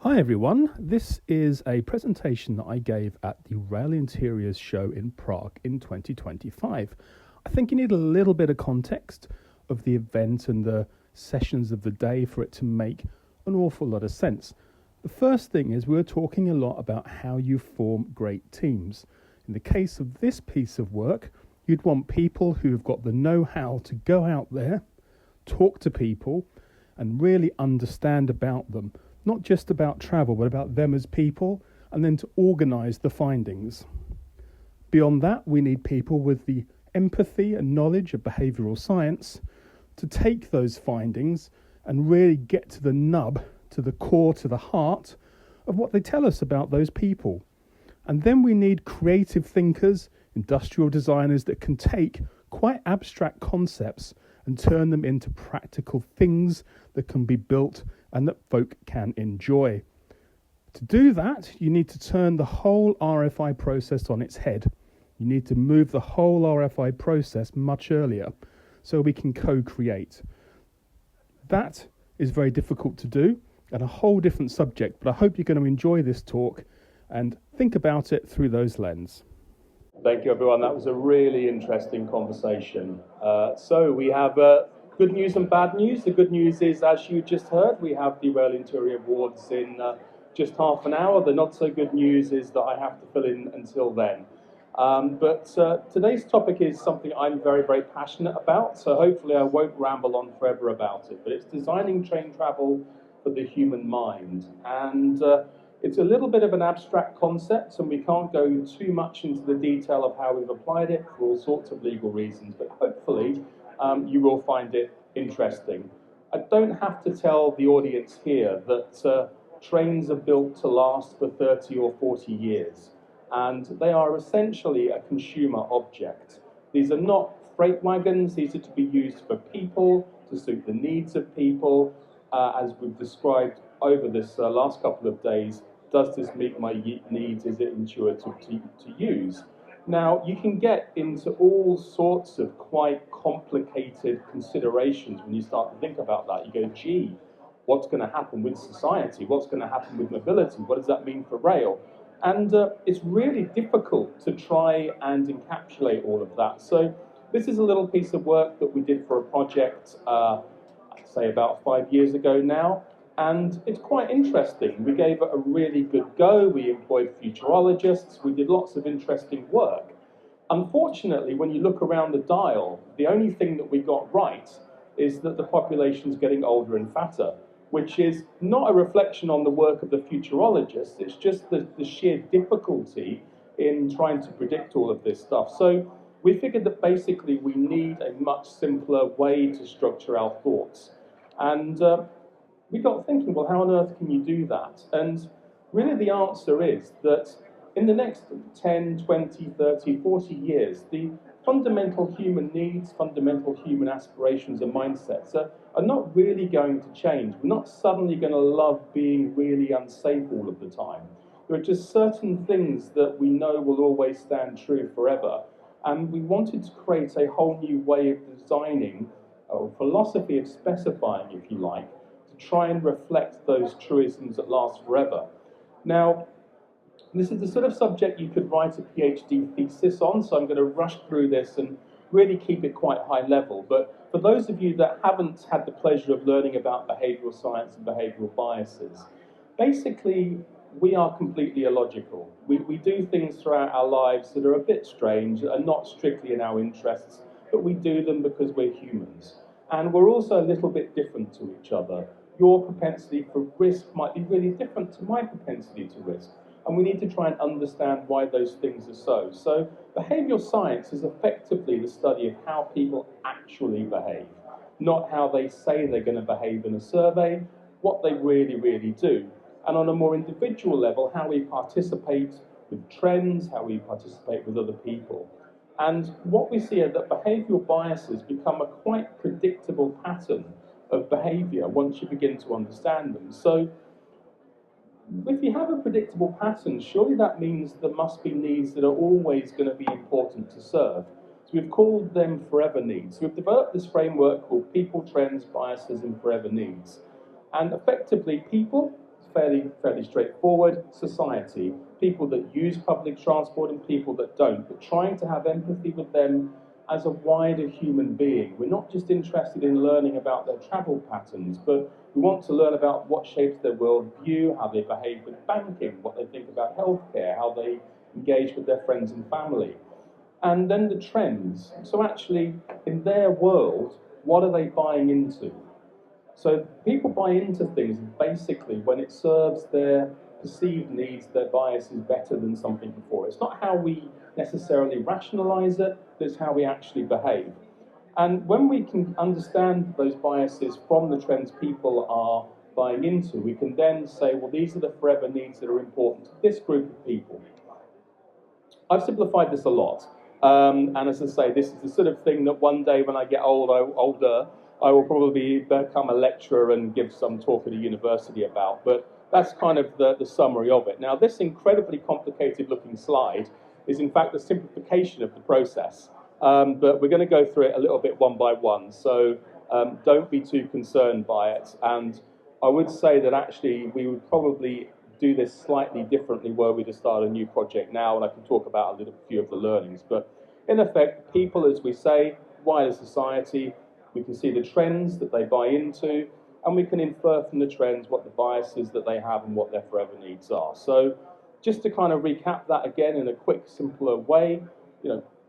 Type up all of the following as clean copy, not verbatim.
Hi everyone, this is a presentation that I gave at the Rail Interiors show in Prague in 2025. I think you need a little bit of context of the event and the sessions of the day for it to make an awful lot of sense. The first thing is we're talking a lot about how you form great teams. In the case of this piece of work, you'd want people who've got the know-how to go out there, talk to people, and really understand about them. Not just about travel, but about them as people, and then to organise the findings. Beyond that, we need people with the empathy and knowledge of behavioural science to take those findings and really get to the nub, to the core, to the heart of what they tell us about those people. And then we need creative thinkers, industrial designers that can take quite abstract concepts and turn them into practical things that can be built and that folk can enjoy. To do that, you need to turn the whole RFI process on its head. You need to move the whole RFI process much earlier so we can co-create. That is very difficult to do and a whole different subject, but I hope you're going to enjoy this talk and think about it through those lenses. Thank you, everyone. That was a really interesting conversation. So we have good news and bad news. The good news is, as you just heard, we have the Rail Interior Awards in just half an hour. The not so good news is that I have to fill in until then. But today's topic is something I'm very, very passionate about, so hopefully I won't ramble on forever about it. But it's designing train travel for the human mind. And it's a little bit of an abstract concept, and we can't go too much into the detail of how we've applied it for all sorts of legal reasons, but hopefully you will find it interesting. I don't have to tell the audience here that trains are built to last for 30 or 40 years, and they are essentially a consumer object. These are not freight wagons. These are to be used for people, to suit the needs of people, as we've described over this last couple of days. Does this meet my needs? Is it intuitive to use? Now, you can get into all sorts of quite complicated considerations when you start to think about that. You go, gee, what's going to happen with society? What's going to happen with mobility? What does that mean for rail? And it's really difficult to try and encapsulate all of that. So this is a little piece of work that we did for a project, I'd say about 5 years ago now. And it's quite interesting. We gave it a really good go. We employed futurologists. We did lots of interesting work. Unfortunately, when you look around the dial, the only thing that we got right is that the population's getting older and fatter, which is not a reflection on the work of the futurologists. It's just the sheer difficulty in trying to predict all of this stuff. So we figured that basically we need a much simpler way to structure our thoughts. And we got thinking, well, how on earth can you do that? And really the answer is that in the next 10, 20, 30, 40 years, the fundamental human needs, fundamental human aspirations and mindsets are not really going to change. We're not suddenly going to love being really unsafe all of the time. There are just certain things that we know will always stand true forever. And we wanted to create a whole new way of designing, or philosophy of specifying, if you like, try and reflect those truisms that last forever. Now, this is the sort of subject you could write a PhD thesis on, so I'm going to rush through this and really keep it quite high level. But for those of you that haven't had the pleasure of learning about behavioural science and behavioural biases, basically we are completely illogical. We do things throughout our lives that are a bit strange and not strictly in our interests, but we do them because we're humans. And we're also a little bit different to each other. Your propensity for risk might be really different to my propensity to risk. And we need to try and understand why those things are so. So behavioural science is effectively the study of how people actually behave, not how they say they're going to behave in a survey, what they really, really do. And on a more individual level, how we participate with trends, how we participate with other people. And what we see is that behavioural biases become a quite predictable pattern of behaviour once you begin to understand them. So if you have a predictable pattern, surely that means there must be needs that are always going to be important to serve. So we've called them forever needs. So we've developed this framework called people, trends, biases, and forever needs. And effectively, people, fairly straightforward. Society, people that use public transport and people that don't, but trying to have empathy with them as a wider human being. We're not just interested in learning about their travel patterns, but we want to learn about what shapes their worldview, how they behave with banking, what they think about healthcare, how they engage with their friends and family. And then the trends. So actually, in their world, what are they buying into? So people buy into things basically when it serves their perceived needs, their biases better than something before. It's not how we necessarily rationalize it, but it's how we actually behave. And when we can understand those biases from the trends people are buying into, we can then say, well, these are the forever needs that are important to this group of people. I've simplified this a lot. And as I say, this is the sort of thing that one day when I get older, I will probably become a lecturer and give some talk at a university about. But that's kind of the summary of it. Now, this incredibly complicated looking slide is in fact the simplification of the process. But we're going to go through it a little bit one by one. So don't be too concerned by it. And I would say that actually we would probably do this slightly differently were we to start a new project now, and I can talk about a few of the learnings. But in effect, people, as we say, wider society, we can see the trends that they buy into, and we can infer from the trends what the biases that they have and what their forever needs are. So just to kind of recap that again in a quick, simpler way,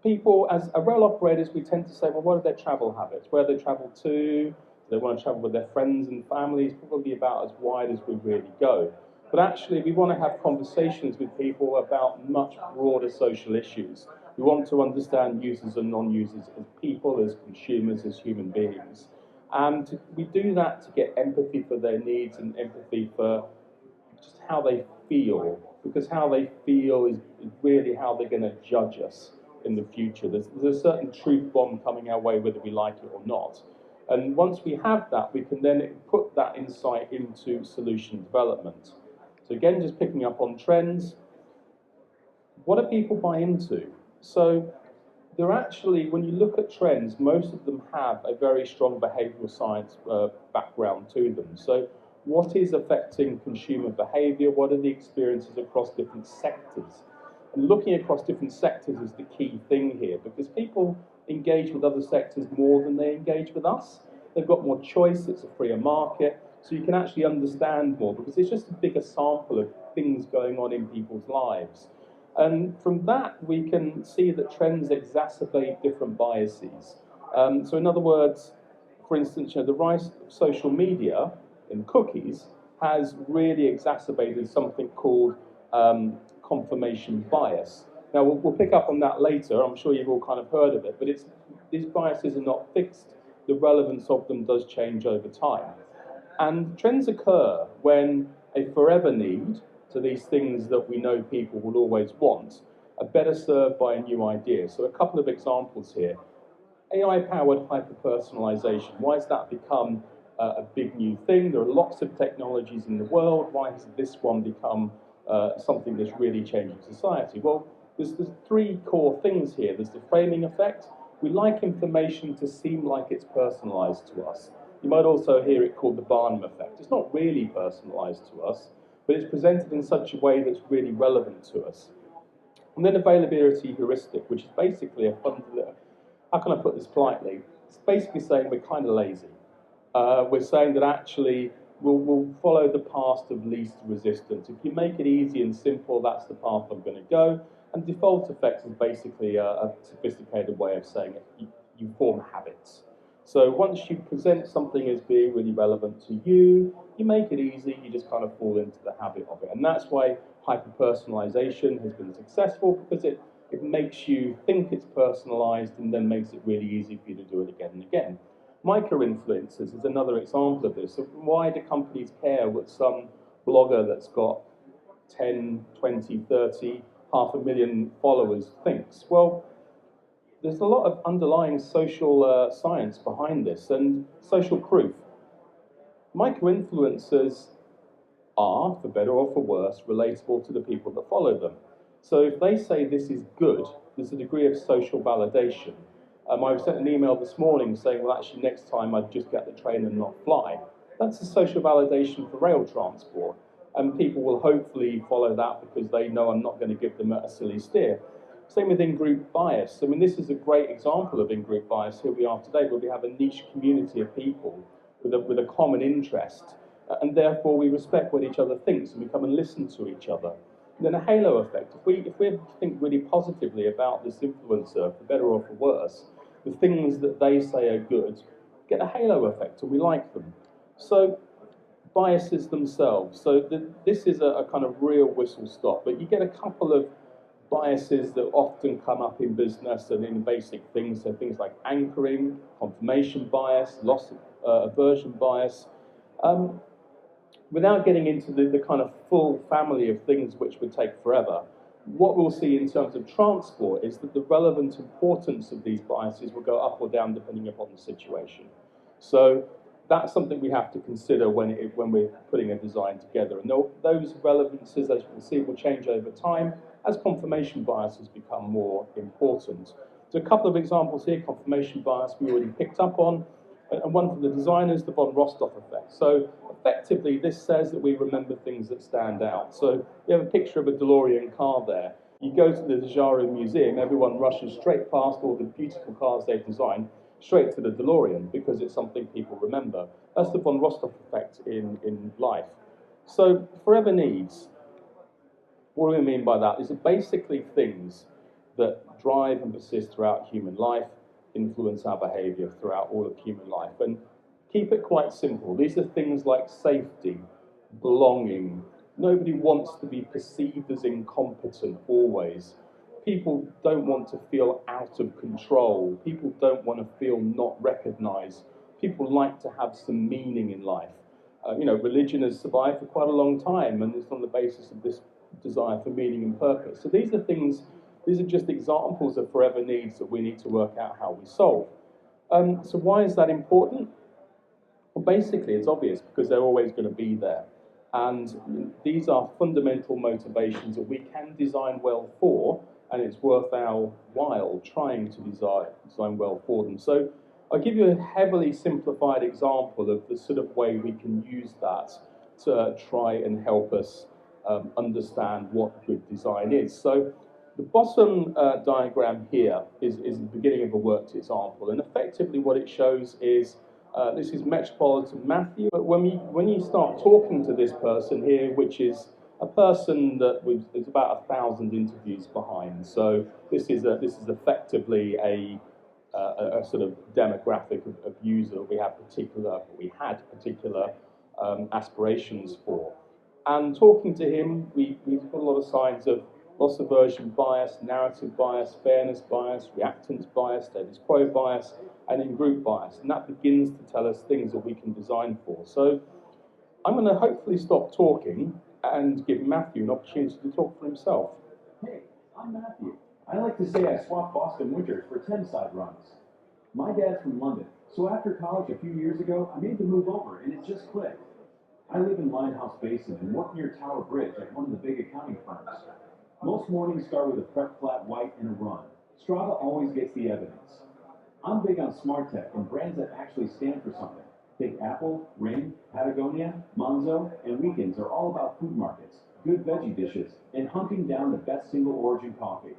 people, as rail operators, we tend to say, well, what are their travel habits? Where they travel to? Do they want to travel with their friends and families? Probably about as wide as we really go. But actually, we want to have conversations with people about much broader social issues. We want to understand users and non-users as people, as consumers, as human beings. And we do that to get empathy for their needs and empathy for just how they feel, because how they feel is really how they're going to judge us in the future. There's a certain truth bomb coming our way, whether we like it or not. And once we have that, we can then put that insight into solution development. So again, just picking up on trends, what do people buy into? So they're actually, when you look at trends, most of them have a very strong behavioural science background to them. So what is affecting consumer behaviour? What are the experiences across different sectors? And looking across different sectors is the key thing here, because people engage with other sectors more than they engage with us. They've got more choice, it's a freer market, so you can actually understand more, because it's just a bigger sample of things going on in people's lives. And from that, we can see that trends exacerbate different biases. So in other words, for instance, the rise of social media and cookies has really exacerbated something called confirmation bias. Now, we'll pick up on that later. I'm sure you've all kind of heard of it, but these biases are not fixed. The relevance of them does change over time. And trends occur when a forever need to these things that we know people will always want are better served by a new idea. So a couple of examples here. AI-powered hyper-personalization. Why has that become a big new thing? There are lots of technologies in the world. Why has this one become something that's really changing society? Well, there's three core things here. There's the framing effect. We like information to seem like it's personalized to us. You might also hear it called the Barnum effect. It's not really personalized to us, but it's presented in such a way that's really relevant to us. And then availability heuristic, which is basically how can I put this politely? It's basically saying we're kind of lazy. We're saying that actually we'll follow the path of least resistance. If you make it easy and simple, that's the path I'm going to go. And default effect is basically a sophisticated way of saying it. You form habits. So once you present something as being really relevant to you, you make it easy, you just kind of fall into the habit of it. And that's why hyper-personalization has been successful, because it makes you think it's personalized and then makes it really easy for you to do it again and again. Micro-influencers is another example of this. So why do companies care what some blogger that's got 10, 20, 30, 500,000 followers thinks? Well, there's a lot of underlying social science behind this and social proof. Micro-influencers are, for better or for worse, relatable to the people that follow them. So if they say this is good, there's a degree of social validation. I sent an email this morning saying, well, actually, next time I'd just get the train and not fly. That's a social validation for rail transport. and people will hopefully follow that because they know I'm not going to give them a silly steer. Same with in-group bias. I mean, this is a great example of in-group bias. Here we are today, where we have a niche community of people with a common interest, and therefore we respect what each other thinks, and we come and listen to each other. And then a halo effect. If we think really positively about this influencer, for better or for worse, the things that they say are good get a halo effect, and we like them. So biases themselves. So this is a kind of real whistle stop, but you get a couple of biases that often come up in business and in basic things, so things like anchoring, confirmation bias, loss of aversion bias. Without getting into the kind of full family of things which would take forever, what we'll see in terms of transport is that the relevant importance of these biases will go up or down depending upon the situation. So that's something we have to consider when we're putting a design together. And those relevances, as you can see, will change over time as confirmation biases become more important. So a couple of examples here. Confirmation bias we already picked up on, and one for the designers, the von Rostov effect. So effectively, this says that we remember things that stand out. So we have a picture of a DeLorean car there. You go to the Dejaru Museum, everyone rushes straight past all the beautiful cars they've designed, straight to the DeLorean, because it's something people remember. That's the von Rostov effect in life. So forever needs, what do we mean by that? Is it basically things that drive and persist throughout human life, influence our behavior throughout all of human life. And keep it quite simple. These are things like safety, belonging. Nobody wants to be perceived as incompetent always. People don't want to feel out of control. People don't want to feel not recognized. People like to have some meaning in life. Religion has survived for quite a long time, and it's on the basis of this desire for meaning and purpose. So these are just examples of forever needs that we need to work out how we solve. So why is that important? Well, basically, it's obvious because they're always going to be there. And these are fundamental motivations that we can design well for, and it's worth our while trying to design well for them. So I'll give you a heavily simplified example of the sort of way we can use that to try and help us understand what good design is. So the bottom diagram here is the beginning of a worked example, and effectively what it shows is this is Metropolitan Matthew. But when you start talking to this person here, which is a person that is about 1,000 interviews behind, so this is effectively a sort of demographic of user that we had particular aspirations for. And talking to him, we've got a lot of signs of loss aversion bias, narrative bias, fairness bias, reactance bias, status quo bias, and in-group bias. And that begins to tell us things that we can design for. So I'm going to hopefully stop talking and give Matthew an opportunity to talk for himself. Hey, I'm Matthew. I like to say I swapped Boston winters for 10-side runs. My dad's from London, so after college a few years ago, I made the move over, and it just clicked. I live in Limehouse Basin and work near Tower Bridge at one of the big accounting firms. Most mornings start with a prep flat white and a run. Strava always gets the evidence. I'm big on smart tech and brands that actually stand for something. Think Apple, Ring, Patagonia, Monzo, and Weekends are all about food markets, good veggie dishes, and hunting down the best single origin coffee.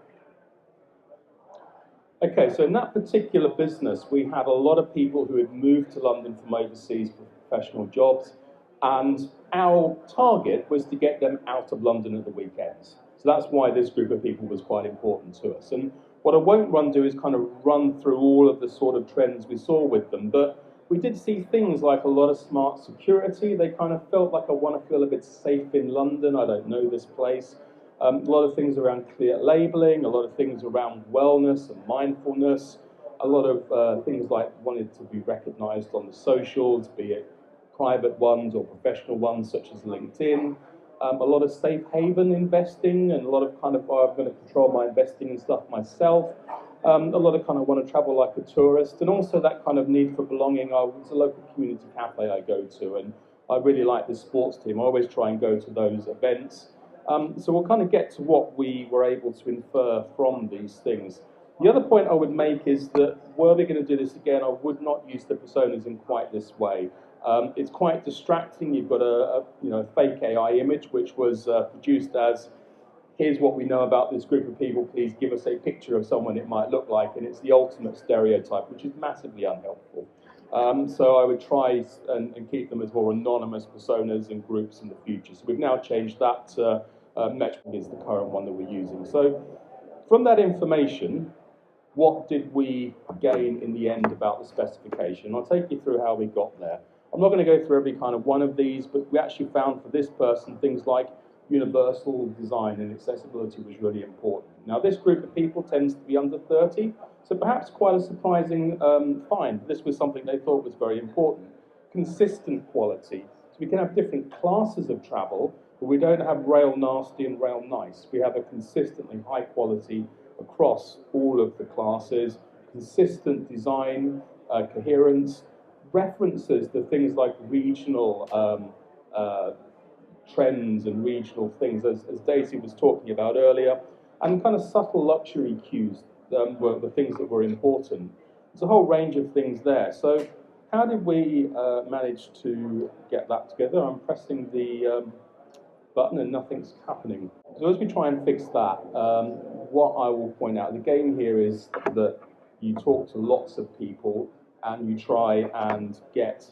Okay, so in that particular business, we had a lot of people who had moved to London from overseas for professional jobs, and our target was to get them out of London at the weekends. So that's why this group of people was quite important to us. And what I won't do is kind of run through all of the sort of trends we saw with them, but we did see things like a lot of smart security. They kind of felt like, I want to feel a bit safe in London, I don't know this place. A lot of things around clear labeling, a lot of things around wellness and mindfulness, a lot of things like wanted to be recognized on the socials, be it private ones or professional ones such as LinkedIn. A lot of safe haven investing and a lot of kind of, I'm going to control my investing and stuff myself. A lot of kind of want to travel like a tourist, and also that kind of need for belonging. It's a local community cafe I go to, and I really like the sports team. I always try and go to those events. So we'll kind of get to what we were able to infer from these things. The other point I would make is that were we going to do this again, I would not use the personas in quite this way. It's quite distracting. You've got a fake AI image which was produced as, here's what we know about this group of people, please give us a picture of someone it might look like, and it's the ultimate stereotype, which is massively unhelpful. So I would try and keep them as more anonymous personas and groups in the future. So we've now changed that metric is the current one that we're using. So from that information, what did we gain in the end about the specification? I'll take you through how we got there. I'm not going to go through every kind of one of these, but we actually found for this person things like universal design and accessibility was really important. Now, this group of people tends to be under 30, so perhaps quite a surprising find. This was something they thought was very important. Consistent quality. So we can have different classes of travel, but we don't have rail nasty and rail nice. We have a consistently high quality across all of the classes, consistent design, coherence, references to things like regional trends and regional things, as Daisy was talking about earlier, and kind of subtle luxury cues were the things that were important. There's a whole range of things there. So how did we manage to get that together? I'm pressing the button and nothing's happening. So as we try and fix that, what I will point out, the game here is that you talk to lots of people and you try and get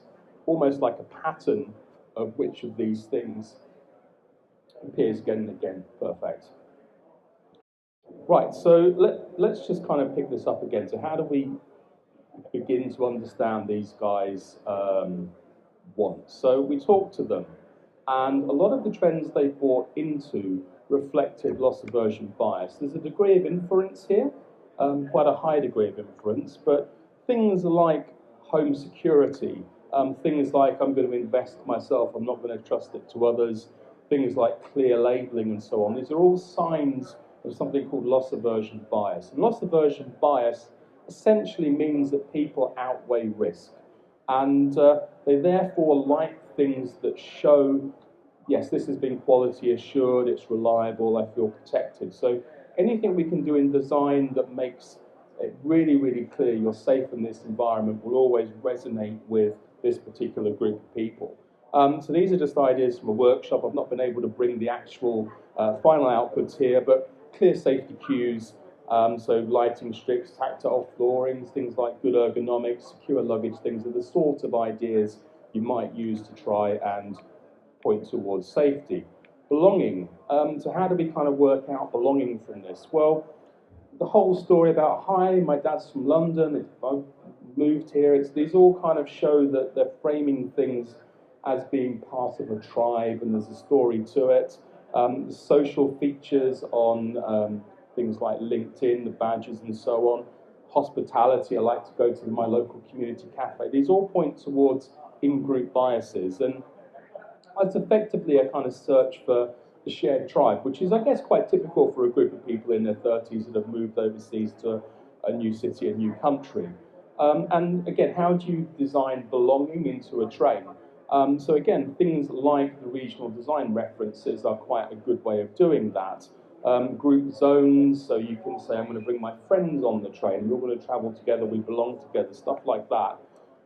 almost like a pattern of which of these things appears again and again. Perfect. Right, so let's just kind of pick this up again. So how do we begin to understand these guys' wants? So we talked to them, and a lot of the trends they bought into reflected loss aversion bias. There's a degree of inference here, quite a high degree of inference, but things like home security, things like I'm going to invest myself, I'm not going to trust it to others, things like clear labeling and so on. These are all signs of something called loss aversion bias. And loss aversion bias essentially means that people outweigh risk. And they therefore like things that show, yes, this has been quality assured, it's reliable, I feel protected. So anything we can do in design that makes it really, really clear you're safe in this environment will always resonate with this particular group of people. So these are just ideas from a workshop. I've not been able to bring the actual final outputs here, but clear safety cues, so lighting strips, tactile floorings, things like good ergonomics, secure luggage, things are the sort of ideas you might use to try and point towards safety. Belonging. So how do we kind of work out belonging from this? Well, the whole story about, hi, my dad's from London, I've moved here, these all kind of show that they're framing things as being part of a tribe, and there's a story to it. The social features on things like LinkedIn, the badges and so on. Hospitality, I like to go to my local community cafe. These all point towards in-group biases, and it's effectively a kind of search for the shared tribe, which is, I guess, quite typical for a group of people in their 30s that have moved overseas to a new city, a new country. And again, how do you design belonging into a train? So again, things like the regional design references are quite a good way of doing that. Group zones, so you can say, I'm going to bring my friends on the train, we're going to travel together, we belong together, stuff like that.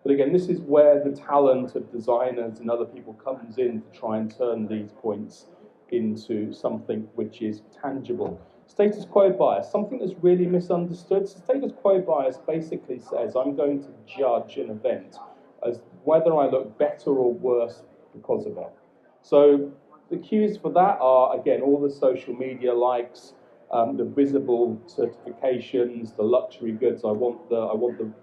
But again, this is where the talent of designers and other people comes in to try and turn these points into something which is tangible. Status quo bias, something that's really misunderstood. So status quo bias basically says I'm going to judge an event as whether I look better or worse because of it. So the cues for that are, again, all the social media likes, the visible certifications, the luxury goods. I want the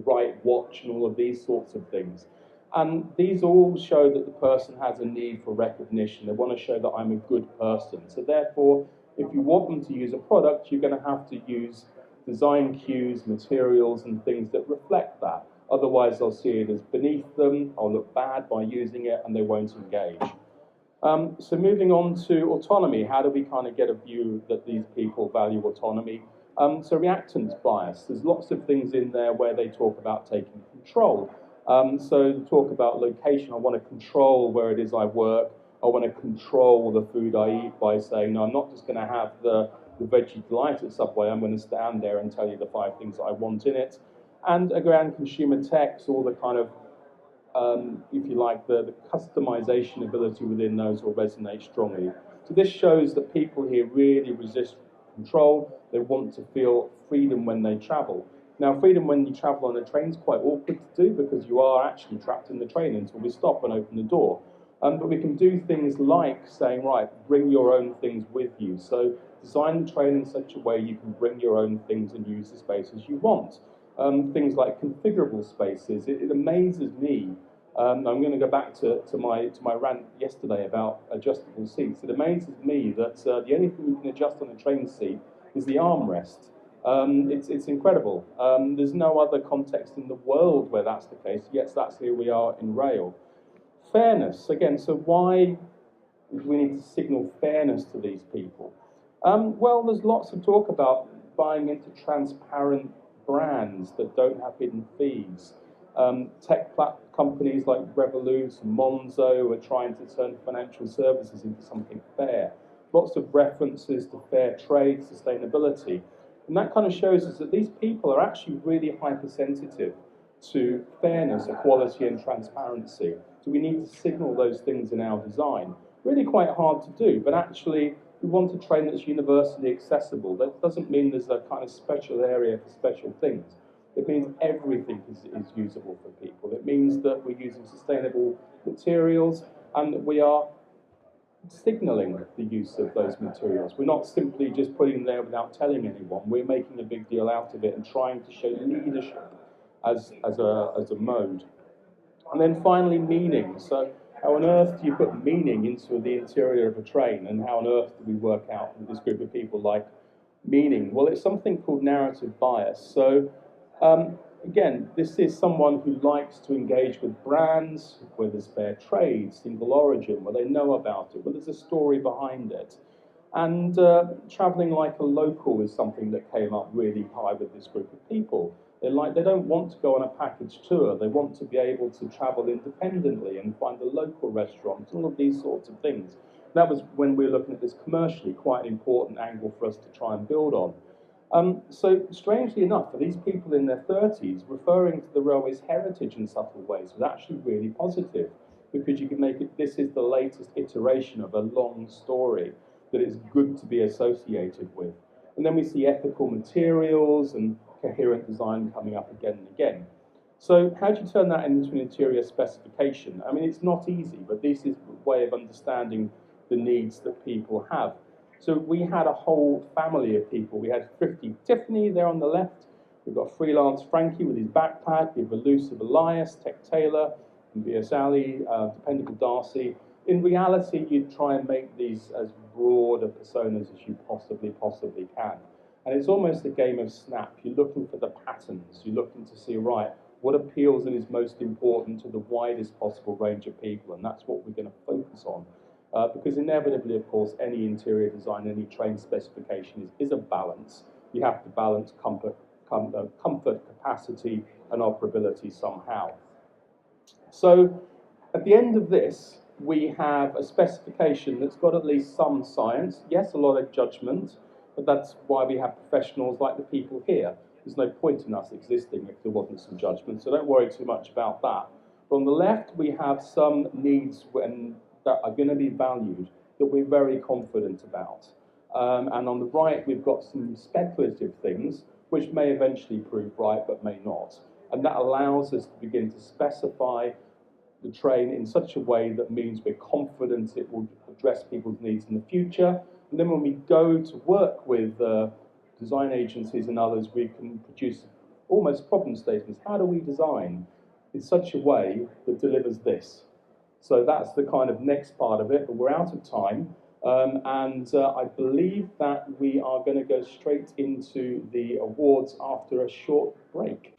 right watch and all of these sorts of things. And these all show that the person has a need for recognition. They want to show that I'm a good person. So therefore, if you want them to use a product, you're going to have to use design cues, materials, and things that reflect that. Otherwise, they'll see it as beneath them, I'll look bad by using it, and they won't engage. So moving on to autonomy, how do we kind of get a view that these people value autonomy? So reactance bias, there's lots of things in there where they talk about taking control. So talk about location, I want to control where it is I work, I want to control the food I eat by saying, no, I'm not just going to have the veggie delight at Subway, I'm going to stand there and tell you the 5 things that I want in it. And around consumer techs, all the kind of if you like, the customization ability within those will resonate strongly. So this shows that people here really resist control. They want to feel freedom when they travel. Now, freedom when you travel on a train is quite awkward to do because you are actually trapped in the train until we stop and open the door. But we can do things like saying, right, bring your own things with you. So design the train in such a way you can bring your own things and use the spaces you want. Things like configurable spaces. It amazes me. I'm going to go back to my rant yesterday about adjustable seats. It amazes me that the only thing you can adjust on a train seat is the armrest. It's incredible. There's no other context in the world where that's the case. Yes, that's here we are in rail. Fairness, again, so why do we need to signal fairness to these people? Well, there's lots of talk about buying into transparent brands that don't have hidden fees. Tech companies like Revolut and Monzo are trying to turn financial services into something fair. Lots of references to fair trade, sustainability. And that kind of shows us that these people are actually really hypersensitive to fairness, equality and transparency. So we need to signal those things in our design. Really quite hard to do, but actually we want a train that's universally accessible. That doesn't mean there's a kind of special area for special things. It means everything is usable for people. It means that we're using sustainable materials and that we are signalling the use of those materials. We're not simply just putting them there without telling anyone. We're making a big deal out of it and trying to show leadership as a mode. And then finally, meaning. So how on earth do you put meaning into the interior of a train, and how on earth do we work out with this group of people like meaning? Well, it's something called narrative bias. So again, this is someone who likes to engage with brands where there's fair trade, single origin, where they know about it, where there's a story behind it. And traveling like a local is something that came up really high with this group of people. They don't want to go on a package tour. They want to be able to travel independently and find a local restaurant, all of these sorts of things. That was, when we were looking at this commercially, quite an important angle for us to try and build on. So strangely enough, for these people in their 30s, referring to the railway's heritage in subtle ways was actually really positive, because you can make it, this is the latest iteration of a long story that is good to be associated with. And then we see ethical materials and coherent design coming up again and again. So how do you turn that into an interior specification? I mean, it's not easy, but this is a way of understanding the needs that people have. So we had a whole family of people. We had Thrifty Tiffany there on the left. We've got Freelance Frankie with his backpack. We have Elusive Elias, Tech Taylor, and B.S. Ali, Dependable Darcy. In reality, you try and make these as broad a personas as you possibly can. And it's almost a game of snap. You're looking for the patterns. You're looking to see, right, what appeals and is most important to the widest possible range of people. And that's what we're going to focus on. Because inevitably, of course, any interior design, any train specification is a balance. You have to balance comfort, capacity, and operability somehow. So at the end of this, we have a specification that's got at least some science. Yes, a lot of judgment, but that's why we have professionals like the people here. There's no point in us existing if there wasn't some judgment, so don't worry too much about that. But on the left, we have some needs that are going to be valued that we're very confident about. And on the right, we've got some speculative things which may eventually prove right but may not. And that allows us to begin to specify the train in such a way that means we're confident it will address people's needs in the future. And then when we go to work with design agencies and others, we can produce almost problem statements. How do we design in such a way that delivers this? So that's the kind of next part of it, but we're out of time. I believe that we are going to go straight into the awards after a short break.